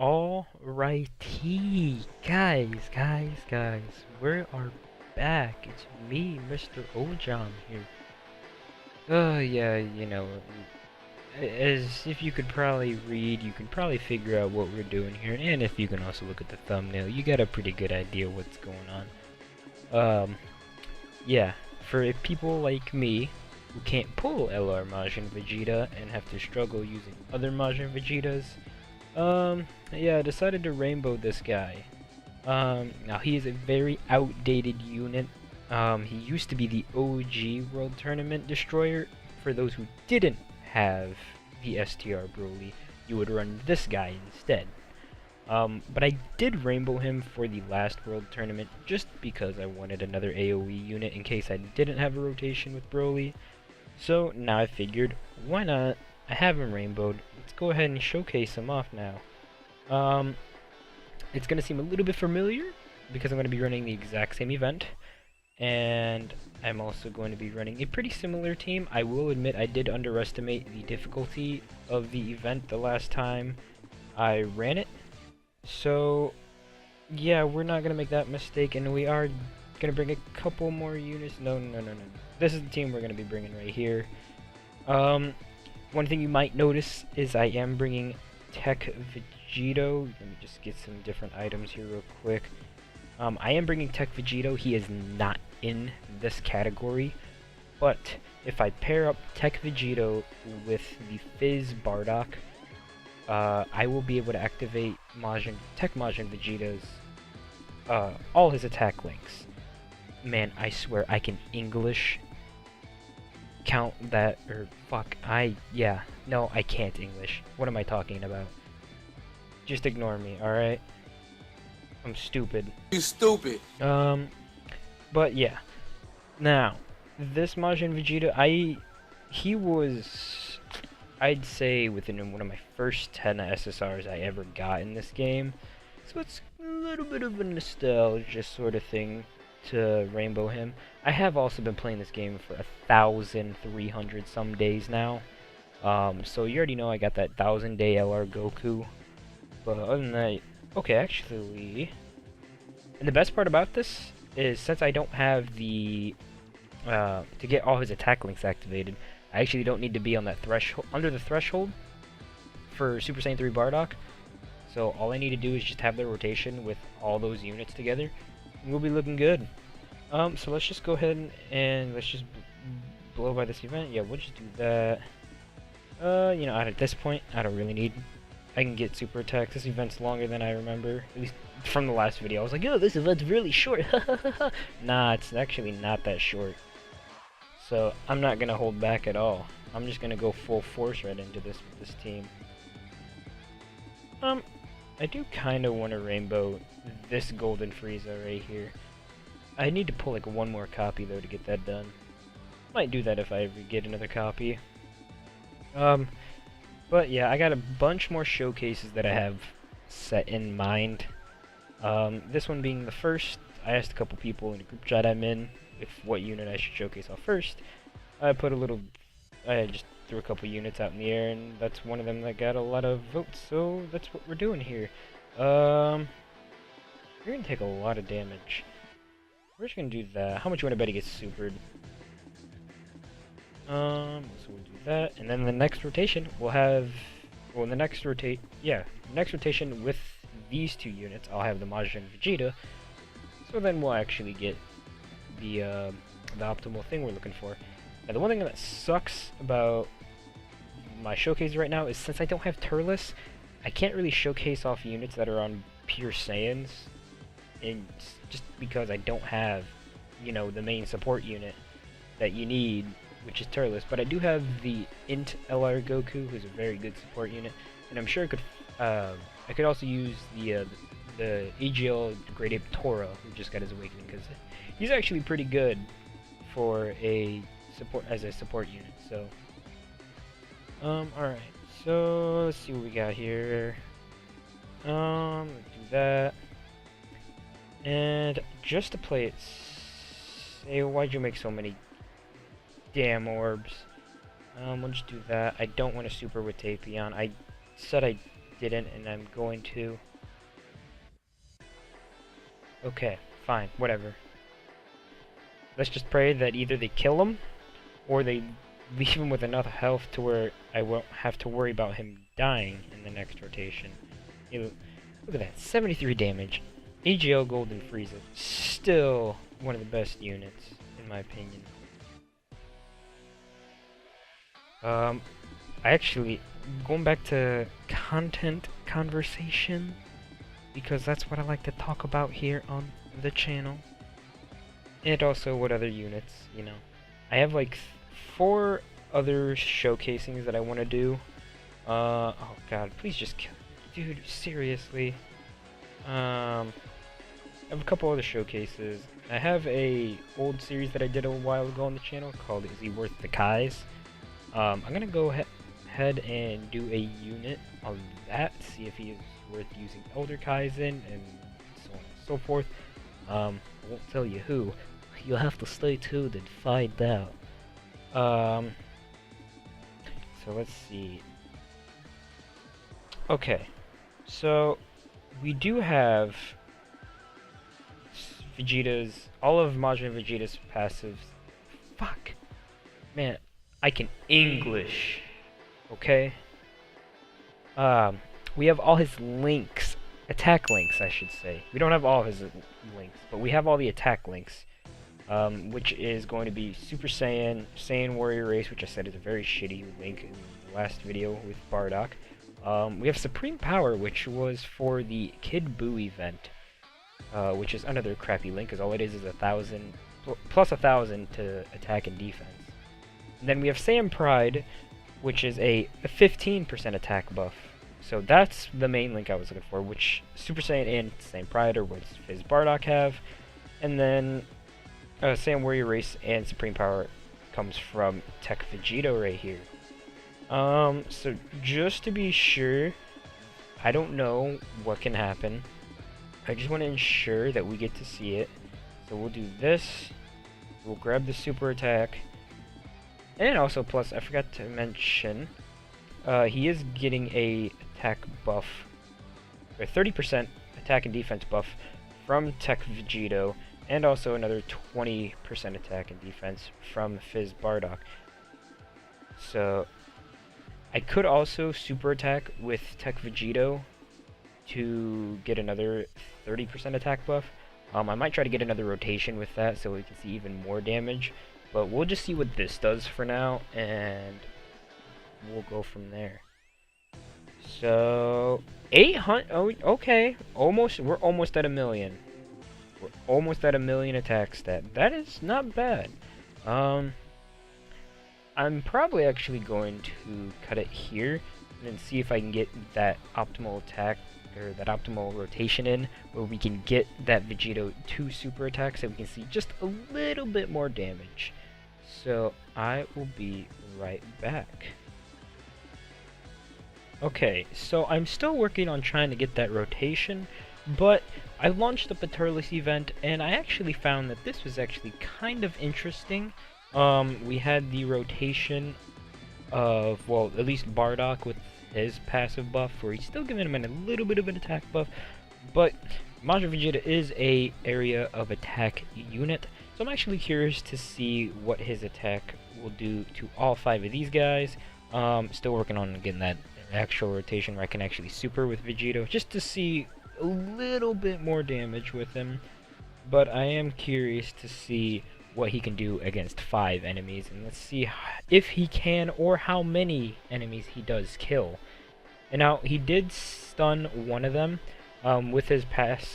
Alrighty, guys, we are back. It's me, Mr. Ojam here. Yeah, as if you could probably read, you can probably figure out what we're doing here, and if you can also look at the thumbnail, you got a pretty good idea what's going on. Yeah, for people like me, who can't pull LR Majin Vegeta and have to struggle using other Majin Vegetas, yeah, I decided to rainbow this guy. Now he is a very outdated unit. He used to be the OG World Tournament Destroyer. For those who didn't have the STR Broly, you would run this guy instead. But I did rainbow him for the last World Tournament just because I wanted another AoE unit in case I didn't have a rotation with Broly. So now I figured, why not? I have him rainbowed. Let's go ahead and showcase him off now. It's going to seem a little bit familiar because I'm going to be running the exact same event. And I'm also going to be running a pretty similar team. I will admit I did underestimate the difficulty of the event the last time I ran it. So, yeah, we're not going to make that mistake, and we are going to bring a couple more units. No. This is the team we're going to be bringing right here. One thing you might notice is I am bringing Teq Vegeta. Let me just get some different items here real quick. I am bringing Teq Vegeta. He is not in this category, but if I pair up Teq Vegeta with the Fizz Bardock, I will be able to activate Teq Majin Vegeta's all his attack links. Man, I swear I can English count that, or fuck, no, I can't English. What am I talking about? Just ignore me, alright? I'm stupid. You stupid. But yeah. Now, this Majin Vegeta, he was, I'd say, within one of my first 10 SSRs I ever got in this game. So it's a little bit of a nostalgia sort of thing to rainbow him. I have also been playing this game for 1,300 some days now. So you already know I got that 1,000-day LR Goku. But other than that, okay, actually, and the best part about this is since I don't have the to get all his attack links activated, I actually don't need to be on that threshold, under the threshold for Super Saiyan 3 Bardock. So all I need to do is just have the rotation with all those units together, and we'll be looking good. So let's just go ahead and let's just blow by this event. Yeah, we'll just do that. You know, at this point, I don't really need. I can get super attacks. This event's longer than I remember. At least from the last video, I was like, "Oh, this event's really short." Nah, it's actually not that short. So I'm not gonna hold back at all. I'm just gonna go full force right into this team. I do kind of want to rainbow this Golden Frieza right here. I need to pull like one more copy though to get that done. Might do that if I ever get another copy. But yeah, I got a bunch more showcases that I have set in mind. This one being the first. I asked a couple people in a group chat I'm in if what unit I should showcase off first. I just threw a couple units out in the air, and that's one of them that got a lot of votes, so that's what we're doing here. You're gonna take a lot of damage. We're just gonna do that. How much you wanna bet he gets supered? So we'll do that, and then the next rotation we'll have, well, next rotation with these two units, I'll have the Majin Vegeta. So then we'll actually get the optimal thing we're looking for. Now the one thing that sucks about my showcase right now is since I don't have Turles, I can't really showcase off units that are on pure Saiyans, and just because I don't have, you know, the main support unit that you need, which is Turles. But I do have the Int LR Goku, who's a very good support unit, and I'm sure I could also use the EGL Great Ape Tora, who just got his awakening, because he's actually pretty good for a support unit. So, alright. So let's see what we got here. Let's do that. And just to play it, say, why'd you make so many damn orbs? We'll just do that. I don't want to super with Tapion. I said I didn't, and I'm going to. Okay, fine, whatever. Let's just pray that either they kill him, or they leave him with enough health to where I won't have to worry about him dying in the next rotation. Look at that, 73 damage. AGL Golden Frieza, still one of the best units, in my opinion. I actually, going back to content conversation, because that's what I like to talk about here on the channel. And also what other units, you know. I have like 4 other showcasings that I want to do. Oh god, please just kill. Dude, seriously. I have a couple other showcases. I have a old series that I did a while ago on the channel called Is He Worth the Kais? I'm gonna go ahead and do a unit on that, see if he is worth using Elder Kais in, and so on and so forth. I won't tell you who. You'll have to stay tuned and find out. So let's see. Okay, so we do have Vegeta's, all of Majin Vegeta's passives. Fuck. Man, I can English. Okay? We have all his links. Attack links, I should say. We don't have all his links, but we have all the attack links. Which is going to be Super Saiyan, Saiyan Warrior Race, which I said is a very shitty link in the last video with Bardock. We have Supreme Power, which was for the Kid Buu event, which is another crappy link, because all it is 1,000, plus 1,000 to attack and defense. And then we have Saiyan Pride, which is a 15% attack buff. So that's the main link I was looking for, which Super Saiyan and Saiyan Pride are what Fizz Bardock have. And then Saiyan Warrior Race and Supreme Power comes from Teq Vegeta right here. So just to be sure, I don't know what can happen. I just want to ensure that we get to see it. So we'll do this. We'll grab the super attack. And also, plus, I forgot to mention, he is getting a attack buff, a 30% attack and defense buff from Teq Vegeta, and also another 20% attack and defense from Fizz Bardock. So I could also super attack with Teq Vegeta to get another 30% attack buff. I might try to get another rotation with that so we can see even more damage, but we'll just see what this does for now, and we'll go from there. So 800. Oh, okay. We're almost at 1,000,000. We're almost at 1,000,000 attack stat. That is not bad. I'm probably actually going to cut it here and then see if I can get that optimal attack or that optimal rotation in, where we can get that Vegeta 2 super attack so we can see just a little bit more damage. So I will be right back. Okay, so I'm still working on trying to get that rotation, but I launched up a Turles event, and I actually found that this was actually kind of interesting. We had the rotation of, well, at least Bardock with his passive buff, where he's still giving him a little bit of an attack buff, but Majin Vegeta is a area of attack unit, so I'm actually curious to see what his attack will do to all 5 of these guys. Still working on getting that actual rotation where I can actually super with Vegeta, just to see a little bit more damage with him, but I am curious to see what he can do against 5 enemies, and let's see if he can or how many enemies he does kill. And now he did stun one of them with his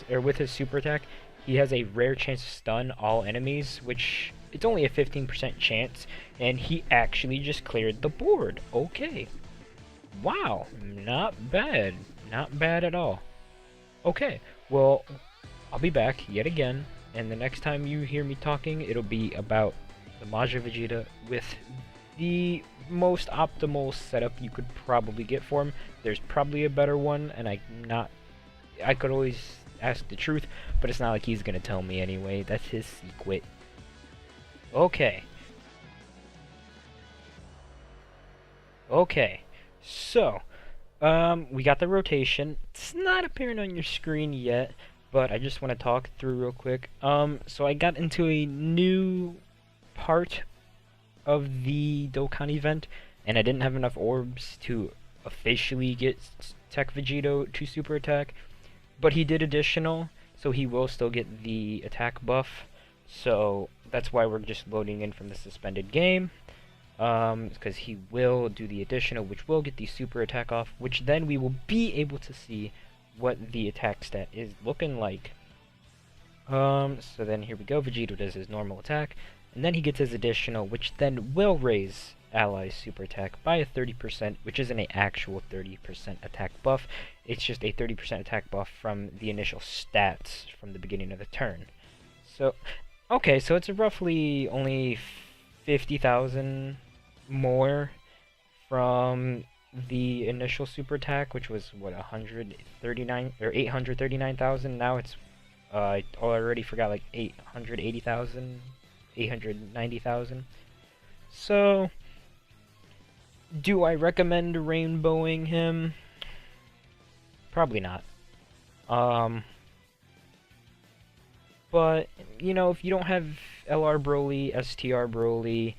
with his super attack. He has a rare chance to stun all enemies, which it's only a 15% chance, and he actually just cleared the board. Okay. Wow, not bad. Not bad at all. Okay, well, I'll be back yet again, and the next time you hear me talking, it'll be about the Majin Vegeta with the most optimal setup you could probably get for him. There's probably a better one, and I could always ask the truth, but it's not like he's gonna tell me anyway. That's his secret. Okay. Okay, so We got the rotation. It's not appearing on your screen yet, but I just want to talk through real quick. So I got into a new part of the Dokkan event, and I didn't have enough orbs to officially get Teq Vegeta to super attack, but he did additional, so he will still get the attack buff. So that's why we're just loading in from the suspended game. Because he will do the additional, which will get the super attack off, which then we will be able to see what the attack stat is looking like. So then here we go, Vegeta does his normal attack, and then he gets his additional, which then will raise allies super attack by a 30%, which isn't an actual 30% attack buff, it's just a 30% attack buff from the initial stats from the beginning of the turn. So, okay, so it's roughly only 50,000 more from the initial super attack, which was what, 139 or 839,000. Now it's I already forgot, like 880,000, 890,000. So do I recommend rainbowing him? Probably not. But you know, if you don't have LR Broly, STR Broly,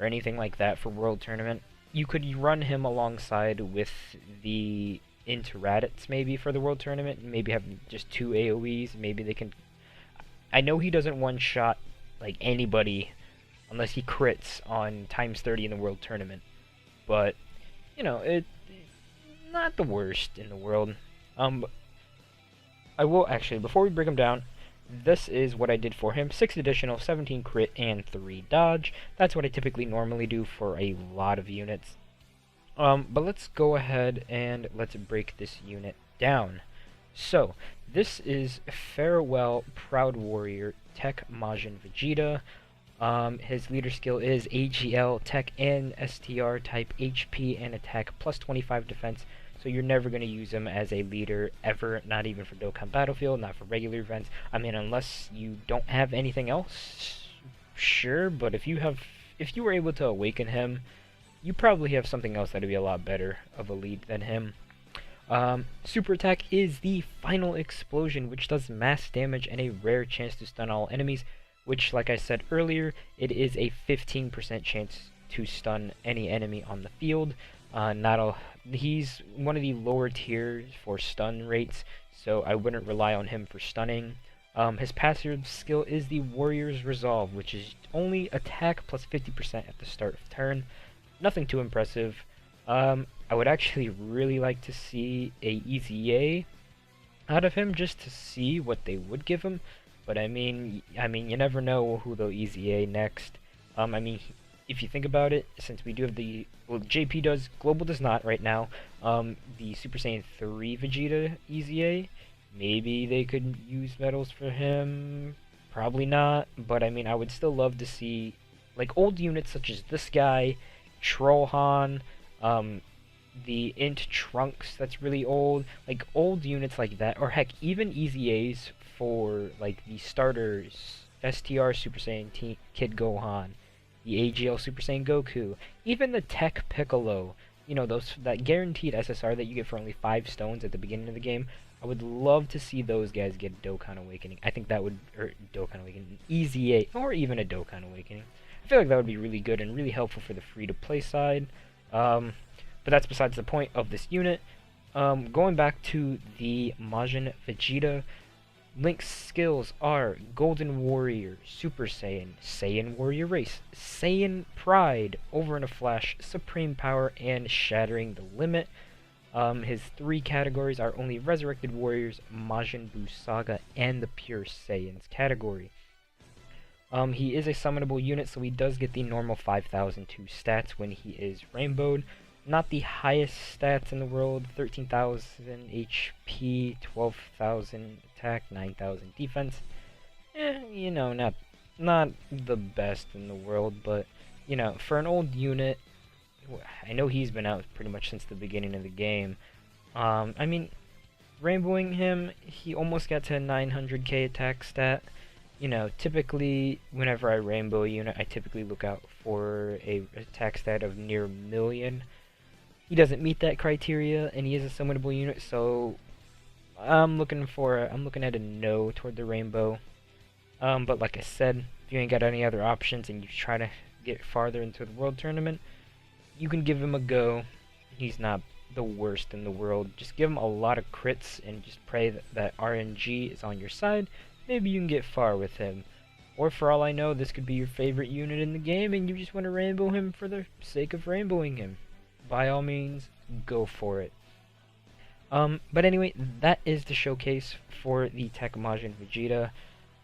or anything like that for World Tournament, you could run him alongside with the Interradits maybe for the World Tournament, and maybe have just 2 AoEs. Maybe they can... I know he doesn't one-shot like anybody unless he crits on times 30 in the World Tournament, but you know, it's not the worst in the world. I will actually, before we break him down, this is what I did for him. 6 additional, 17 crit, and 3 dodge. That's what I typically normally do for a lot of units. But let's go ahead and let's break this unit down. So, this is Farewell Proud Warrior Teq Majin Vegeta. His leader skill is AGL, Tech, and STR type HP and attack plus 25 defense. So you're never going to use him as a leader ever, not even for Dokkan Battlefield, not for regular events. I mean, unless you don't have anything else, sure, but if you were able to awaken him, you probably have something else that would be a lot better of a lead than him. Super attack is the final explosion, which does mass damage and a rare chance to stun all enemies, which, like I said earlier, it is a 15% chance to stun any enemy on the field. He's one of the lower tiers for stun rates, so I wouldn't rely on him for stunning. His passive skill is the Warrior's Resolve, which is only attack plus 50% at the start of turn. Nothing too impressive. I would actually really like to see a EZA out of him, just to see what they would give him. But I mean, you never know who they'll EZA next. I mean, if you think about it, since we do have the... Well, JP does, Global does not right now. The Super Saiyan 3 Vegeta EZA, maybe they could use medals for him. Probably not, but I mean, I would still love to see, like, old units such as this guy, Trollhan, the Int Trunks that's really old. Like, old units like that, or heck, even EZAs for, like, the starters, STR Super Saiyan Kid Gohan, the AGL Super Saiyan Goku, even the Tech Piccolo, you know, that guaranteed SSR that you get for only 5 stones at the beginning of the game. I would love to see those guys get Dokkan Awakening. I think that would, or Dokkan Awakening, EZA, or even a Dokkan Awakening. I feel like that would be really good and really helpful for the free-to-play side. But that's besides the point of this unit. Going back to the Majin Vegeta, Link's skills are Golden Warrior, Super Saiyan, Saiyan Warrior Race, Saiyan Pride, Over in a Flash, Supreme Power, and Shattering the Limit. His 3 categories are only Resurrected Warriors, Majin Buu Saga, and the Pure Saiyans category. He is a summonable unit, so he does get the normal 5,002 stats when he is rainbowed. Not the highest stats in the world, 13,000 HP, 12,000 attack, 9,000 defense. You know, not the best in the world, but, you know, for an old unit, I know he's been out pretty much since the beginning of the game. I mean, rainbowing him, he almost got to a 900k attack stat. You know, typically, whenever I rainbow a unit, I typically look out for a attack stat of near million. he doesn't meet that criteria, and he is a summonable unit, so I'm looking at a no toward the rainbow. But like I said, if you ain't got any other options and you try to get farther into the world tournament, you can give him a go. He's not the worst in the world. Just give him a lot of crits and just pray that RNG is on your side. Maybe you can get far with him. Or for all I know, this could be your favorite unit in the game and you just want to rainbow him for the sake of rainbowing him. By all means, go for it. But anyway, that is the showcase for the Teq Majin Vegeta.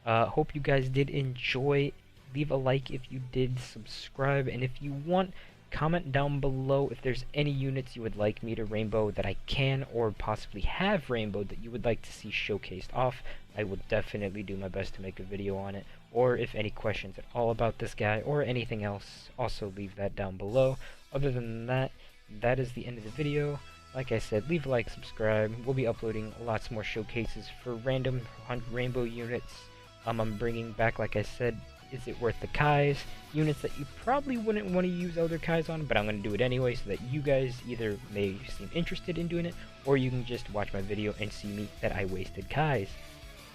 Hope you guys did enjoy. Leave a like if you did, subscribe, and if you want, comment down below if there's any units you would like me to rainbow that I can or possibly have rainbowed that you would like to see showcased off. I will definitely do my best to make a video on it, or if any questions at all about this guy or anything else, also leave that down below. Other than that, that is the end of the video. Like I said, leave a like, subscribe. We'll be uploading lots more showcases for random rainbow units. I'm bringing back, like I said, Is It Worth the Kais? Units that you probably wouldn't want to use other Kais on, but I'm going to do it anyway so that you guys either may seem interested in doing it, or you can just watch my video and see me that I wasted Kais.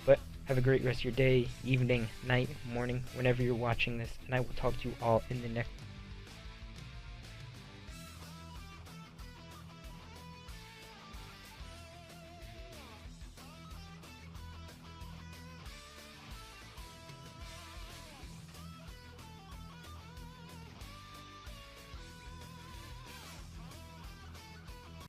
But have a great rest of your day, evening, night, morning, whenever you're watching this, and I will talk to you all in the next